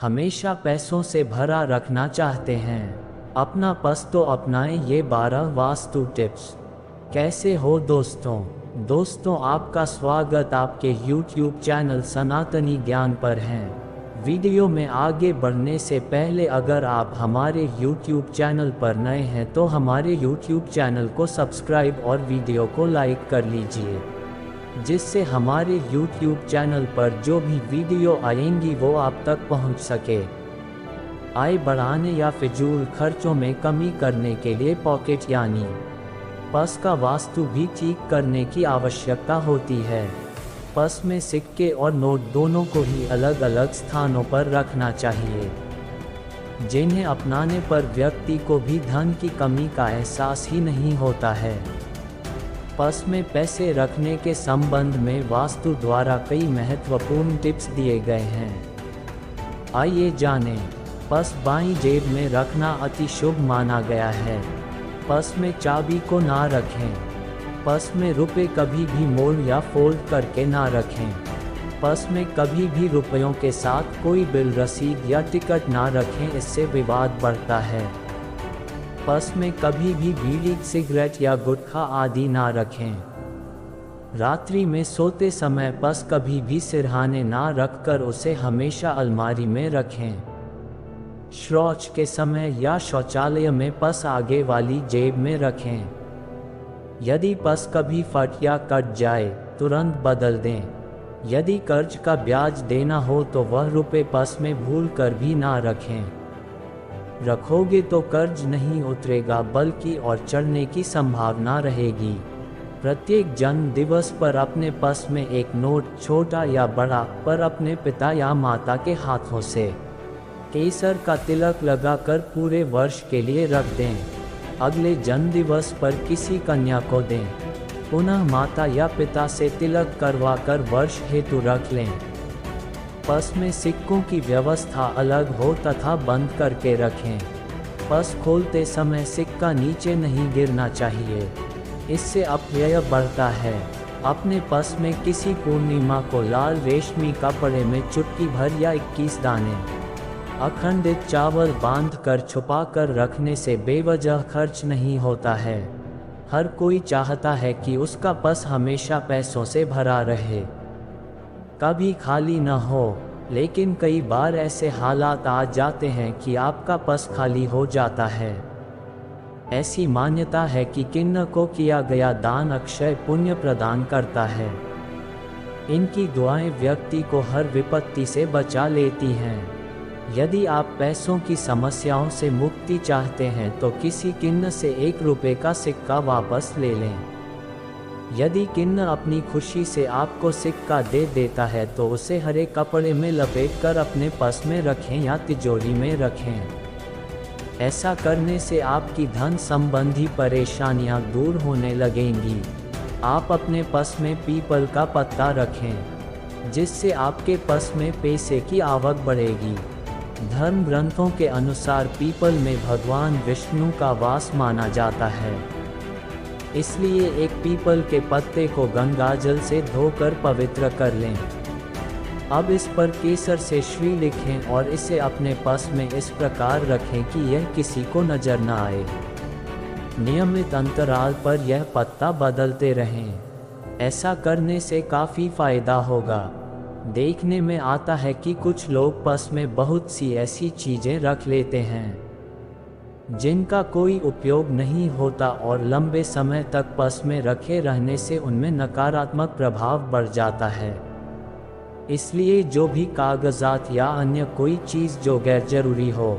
हमेशा पैसों से भरा रखना चाहते हैं अपना पर्स, तो अपनाएं ये 12 वास्तु टिप्स। कैसे हो दोस्तों, आपका स्वागत आपके YouTube चैनल सनातनी ज्ञान पर है। वीडियो में आगे बढ़ने से पहले अगर आप हमारे YouTube चैनल पर नए हैं तो हमारे YouTube चैनल को सब्सक्राइब और वीडियो को लाइक कर लीजिए, जिससे हमारे YouTube चैनल पर जो भी वीडियो आएंगी वो आप तक पहुंच सके। आय बढ़ाने या फिजूल खर्चों में कमी करने के लिए पॉकेट यानी पर्स का वास्तु भी ठीक करने की आवश्यकता होती है। पर्स में सिक्के और नोट दोनों को ही अलग अलग स्थानों पर रखना चाहिए, जिन्हें अपनाने पर व्यक्ति को भी धन की कमी का एहसास ही नहीं होता है। पर्स में पैसे रखने के संबंध में वास्तु द्वारा कई महत्वपूर्ण टिप्स दिए गए हैं। आइए जानें। पर्स बाईं जेब में रखना अति शुभ माना गया है। पर्स में चाबी को ना रखें। पर्स में रुपए कभी भी मोड़ या फोल्ड करके ना रखें। पर्स में कभी भी रुपयों के साथ कोई बिल, रसीद या टिकट ना रखें, इससे विवाद बढ़ता है। पर्स में कभी भी बीड़ी, सिगरेट या गुटखा आदि ना रखें। रात्रि में सोते समय पर्स कभी भी सिरहाने ना रखकर उसे हमेशा अलमारी में रखें। शौच के समय या शौचालय में पर्स आगे वाली जेब में रखें। यदि पर्स कभी फट या कट जाए तुरंत बदल दें। यदि कर्ज का ब्याज देना हो तो वह रुपए पर्स में भूल कर भी ना रखें। रखोगे तो कर्ज नहीं उतरेगा बल्कि और चढ़ने की संभावना रहेगी। प्रत्येक जन्म दिवस पर अपने पर्स में एक नोट, छोटा या बड़ा, पर अपने पिता या माता के हाथों से केसर का तिलक लगाकर पूरे वर्ष के लिए रख दें। अगले जन्मदिवस पर किसी कन्या को दें। पुनः माता या पिता से तिलक करवाकर वर्ष हेतु रख लें। पर्स में सिक्कों की व्यवस्था अलग हो तथा बंद करके रखें। पर्स खोलते समय सिक्का नीचे नहीं गिरना चाहिए, इससे अपव्यय बढ़ता है। अपने पर्स में किसी पूर्णिमा को लाल रेशमी कपड़े में चुटकी भर या 21 दाने अखंडित चावल बांध कर छुपा कर रखने से बेवजह खर्च नहीं होता है। हर कोई चाहता है कि उसका पर्स हमेशा पैसों से भरा रहे, कभी खाली न हो, लेकिन कई बार ऐसे हालात आ जाते हैं कि आपका पर्स खाली हो जाता है। ऐसी मान्यता है कि किन्न को किया गया दान अक्षय पुण्य प्रदान करता है। इनकी दुआएं व्यक्ति को हर विपत्ति से बचा लेती हैं। यदि आप पैसों की समस्याओं से मुक्ति चाहते हैं तो किसी किन्न से 1 रुपये का सिक्का वापस ले लें। यदि किन्न अपनी खुशी से आपको सिक्का दे देता है तो उसे हरे कपड़े में लपेटकर अपने पर्स में रखें या तिजोरी में रखें। ऐसा करने से आपकी धन संबंधी परेशानियां दूर होने लगेंगी। आप अपने पर्स में पीपल का पत्ता रखें, जिससे आपके पर्स में पैसे की आवक बढ़ेगी। धर्म ग्रंथों के अनुसार पीपल में भगवान विष्णु का वास माना जाता है, इसलिए एक पीपल के पत्ते को गंगाजल से धोकर पवित्र कर लें। अब इस पर केसर से श्री लिखें और इसे अपने पर्स में इस प्रकार रखें कि यह किसी को नजर न आए। नियमित अंतराल पर यह पत्ता बदलते रहें। ऐसा करने से काफ़ी फायदा होगा। देखने में आता है कि कुछ लोग पर्स में बहुत सी ऐसी चीज़ें रख लेते हैं जिनका कोई उपयोग नहीं होता और लंबे समय तक पर्स में रखे रहने से उनमें नकारात्मक प्रभाव बढ़ जाता है। इसलिए जो भी कागजात या अन्य कोई चीज़ जो गैर जरूरी हो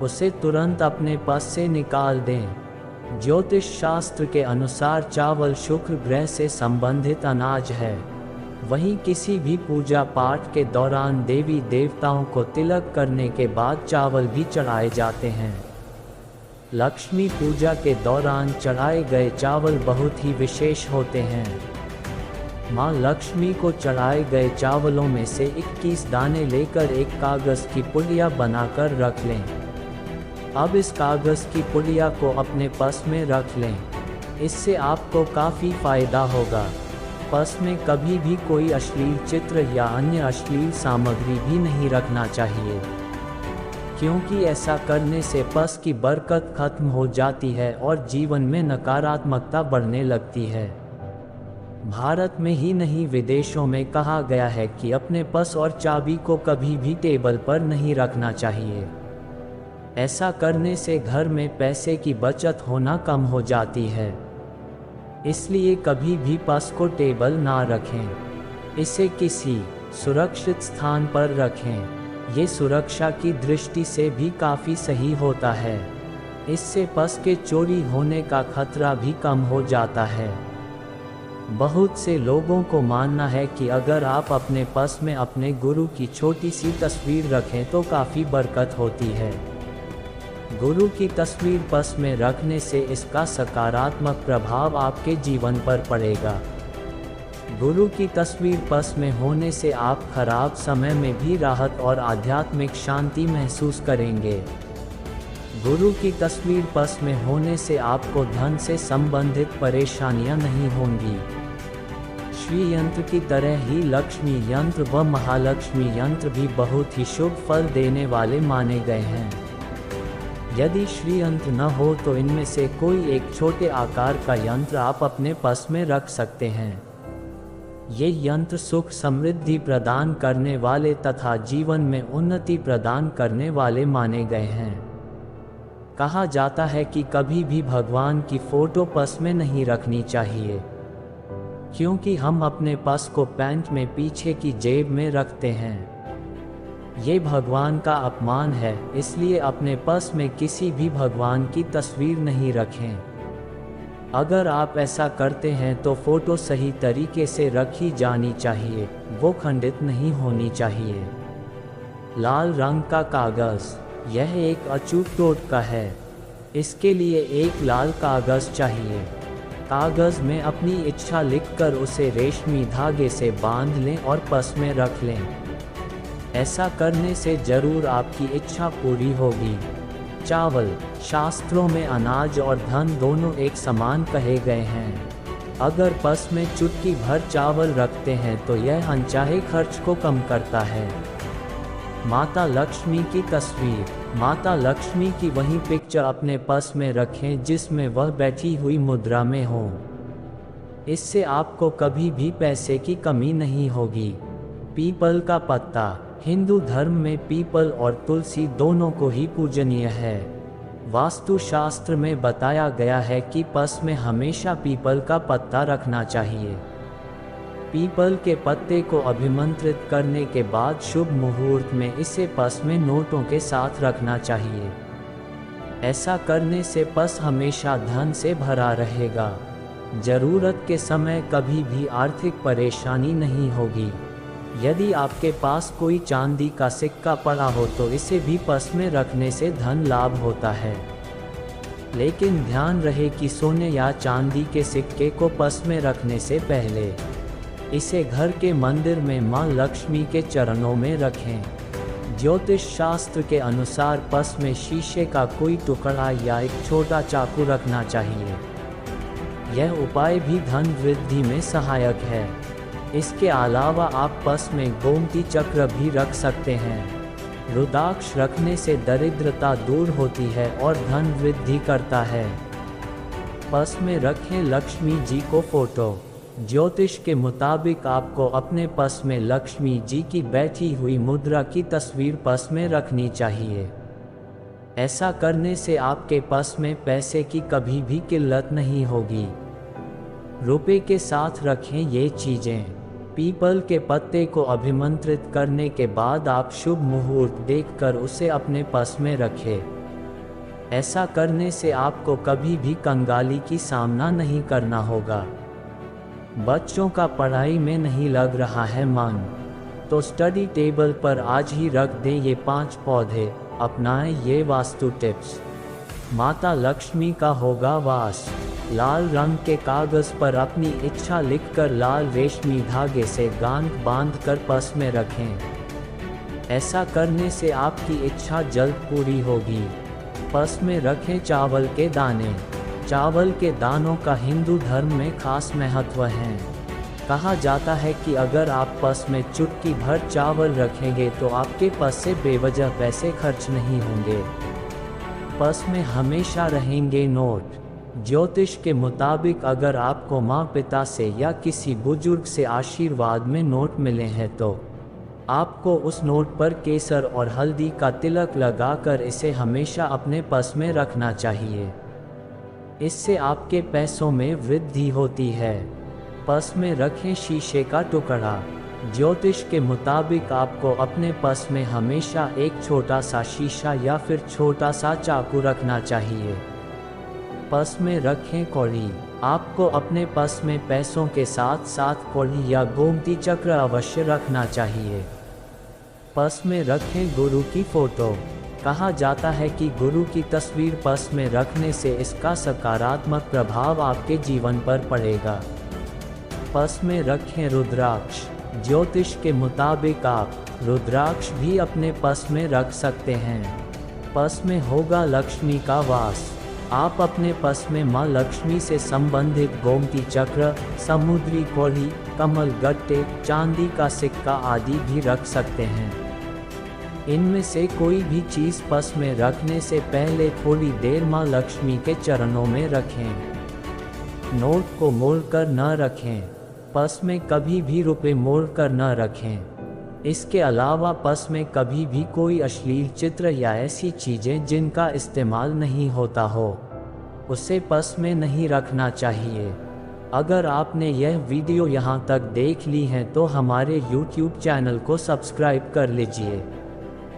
उसे तुरंत अपने पर्स से निकाल दें। ज्योतिष शास्त्र के अनुसार चावल शुक्र ग्रह से संबंधित अनाज है। वहीं किसी भी पूजा पाठ के दौरान देवी देवताओं को तिलक करने के बाद चावल भी चढ़ाए जाते हैं। लक्ष्मी पूजा के दौरान चढ़ाए गए चावल बहुत ही विशेष होते हैं। माँ लक्ष्मी को चढ़ाए गए चावलों में से 21 दाने लेकर एक कागज़ की पुड़िया बनाकर रख लें। अब इस कागज़ की पुड़िया को अपने पर्स में रख लें। इससे आपको काफ़ी फायदा होगा। पर्स में कभी भी कोई अश्लील चित्र या अन्य अश्लील सामग्री भी नहीं रखना चाहिए। क्योंकि ऐसा करने से पस की बरकत खत्म हो जाती है और जीवन में नकारात्मकता बढ़ने लगती है। भारत में ही नहीं विदेशों में कहा गया है कि अपने पर्स और चाबी को कभी भी टेबल पर नहीं रखना चाहिए। ऐसा करने से घर में पैसे की बचत होना कम हो जाती है। इसलिए कभी भी पर्स को टेबल ना रखें, इसे किसी सुरक्षित स्थान पर रखें। ये सुरक्षा की दृष्टि से भी काफ़ी सही होता है। इससे पर्स के चोरी होने का खतरा भी कम हो जाता है। बहुत से लोगों को मानना है कि अगर आप अपने पर्स में अपने गुरु की छोटी सी तस्वीर रखें तो काफ़ी बरकत होती है। गुरु की तस्वीर पर्स में रखने से इसका सकारात्मक प्रभाव आपके जीवन पर पड़ेगा। गुरु की तस्वीर पर्स में होने से आप खराब समय में भी राहत और आध्यात्मिक शांति महसूस करेंगे। गुरु की तस्वीर पर्स में होने से आपको धन से संबंधित परेशानियां नहीं होंगी। श्री यंत्र की तरह ही लक्ष्मी यंत्र व महालक्ष्मी यंत्र भी बहुत ही शुभ फल देने वाले माने गए हैं। यदि श्री यंत्र न हो तो इनमें से कोई एक छोटे आकार का यंत्र आप अपने पर्स में रख सकते हैं। ये यंत्र सुख समृद्धि प्रदान करने वाले तथा जीवन में उन्नति प्रदान करने वाले माने गए हैं। कहा जाता है कि कभी भी भगवान की फोटो पर्स में नहीं रखनी चाहिए, क्योंकि हम अपने पर्स को पैंट में पीछे की जेब में रखते हैं। ये भगवान का अपमान है, इसलिए अपने पर्स में किसी भी भगवान की तस्वीर नहीं रखें। अगर आप ऐसा करते हैं तो फोटो सही तरीके से रखी जानी चाहिए, वो खंडित नहीं होनी चाहिए। लाल रंग का कागज़, यह एक अचूक टोटका है। इसके लिए एक लाल कागज़ चाहिए। कागज़ में अपनी इच्छा लिखकर उसे रेशमी धागे से बांध लें और पर्स में रख लें। ऐसा करने से जरूर आपकी इच्छा पूरी होगी। चावल, शास्त्रों में अनाज और धन दोनों एक समान कहे गए हैं। अगर पर्स में चुटकी भर चावल रखते हैं तो यह अनचाहे खर्च को कम करता है। माता लक्ष्मी की तस्वीर, माता लक्ष्मी की वही पिक्चर अपने पर्स में रखें जिसमें वह बैठी हुई मुद्रा में हो। इससे आपको कभी भी पैसे की कमी नहीं होगी। पीपल का पत्ता, हिंदू धर्म में पीपल और तुलसी दोनों को ही पूजनीय है। वास्तुशास्त्र में बताया गया है कि पर्स में हमेशा पीपल का पत्ता रखना चाहिए। पीपल के पत्ते को अभिमंत्रित करने के बाद शुभ मुहूर्त में इसे पर्स में नोटों के साथ रखना चाहिए। ऐसा करने से पर्स हमेशा धन से भरा रहेगा। जरूरत के समय कभी भी आर्थिक परेशानी नहीं होगी। यदि आपके पास कोई चांदी का सिक्का पड़ा हो तो इसे भी पर्स में रखने से धन लाभ होता है। लेकिन ध्यान रहे कि सोने या चांदी के सिक्के को पर्स में रखने से पहले इसे घर के मंदिर में मां लक्ष्मी के चरणों में रखें। ज्योतिष शास्त्र के अनुसार पर्स में शीशे का कोई टुकड़ा या एक छोटा चाकू रखना चाहिए। यह उपाय भी धन वृद्धि में सहायक है। इसके अलावा आप पर्स में गोमती चक्र भी रख सकते हैं। रुद्राक्ष रखने से दरिद्रता दूर होती है और धन वृद्धि करता है। पर्स में रखें लक्ष्मी जी को फोटो। ज्योतिष के मुताबिक आपको अपने पर्स में लक्ष्मी जी की बैठी हुई मुद्रा की तस्वीर पर्स में रखनी चाहिए। ऐसा करने से आपके पर्स में पैसे की कभी भी किल्लत नहीं होगी। रुपए के साथ रखें ये चीज़ें। पीपल के पत्ते को अभिमंत्रित करने के बाद आप शुभ मुहूर्त देखकर उसे अपने पर्स में रखें। ऐसा करने से आपको कभी भी कंगाली की सामना नहीं करना होगा। बच्चों का पढ़ाई में नहीं लग रहा है मन, तो स्टडी टेबल पर आज ही रख दें ये 5 पौधे। अपनाएं ये वास्तु टिप्स। माता लक्ष्मी का होगा वास। लाल रंग के कागज़ पर अपनी इच्छा लिखकर लाल रेशमी धागे से गांठ बांधकर पर्स में रखें। ऐसा करने से आपकी इच्छा जल्द पूरी होगी। पर्स में रखें चावल के दाने। चावल के दानों का हिंदू धर्म में खास महत्व है। कहा जाता है कि अगर आप पर्स में चुटकी भर चावल रखेंगे तो आपके पर्स से बेवजह पैसे खर्च नहीं होंगे। पर्स में हमेशा रहेंगे नोट। ज्योतिष के मुताबिक अगर आपको माँ पिता से या किसी बुजुर्ग से आशीर्वाद में नोट मिले हैं तो आपको उस नोट पर केसर और हल्दी का तिलक लगाकर इसे हमेशा अपने पर्स में रखना चाहिए। इससे आपके पैसों में वृद्धि होती है। पर्स में रखें शीशे का टुकड़ा। ज्योतिष के मुताबिक आपको अपने पर्स में हमेशा एक छोटा सा शीशा या फिर छोटा सा चाकू रखना चाहिए। पर्स में रखें कौड़ी। आपको अपने पर्स में पैसों के साथ साथ कौड़ी या गोमती चक्र अवश्य रखना चाहिए। पर्स में रखें गुरु की फोटो। कहा जाता है कि गुरु की तस्वीर पर्स में रखने से इसका सकारात्मक प्रभाव आपके जीवन पर पड़ेगा। पर्स में रखें रुद्राक्ष। ज्योतिष के मुताबिक आप रुद्राक्ष भी अपने पर्स में रख सकते हैं। पर्स में होगा लक्ष्मी का वास। आप अपने पर्स में माँ लक्ष्मी से संबंधित गोमती चक्र, समुद्री कौड़ी, कमल गट्टे, चांदी का सिक्का आदि भी रख सकते हैं। इनमें से कोई भी चीज़ पर्स में रखने से पहले थोड़ी देर माँ लक्ष्मी के चरणों में रखें। नोट को मोड़कर न रखें। पर्स में कभी भी रुपए मोड़कर न रखें। इसके अलावा पर्स में कभी भी कोई अश्लील चित्र या ऐसी चीज़ें जिनका इस्तेमाल नहीं होता हो उसे पर्स में नहीं रखना चाहिए। अगर आपने यह वीडियो यहाँ तक देख ली है तो हमारे YouTube चैनल को सब्सक्राइब कर लीजिए।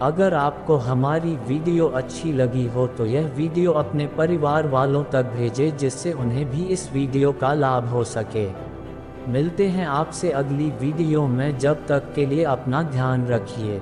अगर आपको हमारी वीडियो अच्छी लगी हो तो यह वीडियो अपने परिवार वालों तक भेजें जिससे उन्हें भी इस वीडियो का लाभ हो सके। मिलते हैं आपसे अगली वीडियो में, जब तक के लिए अपना ध्यान रखिए।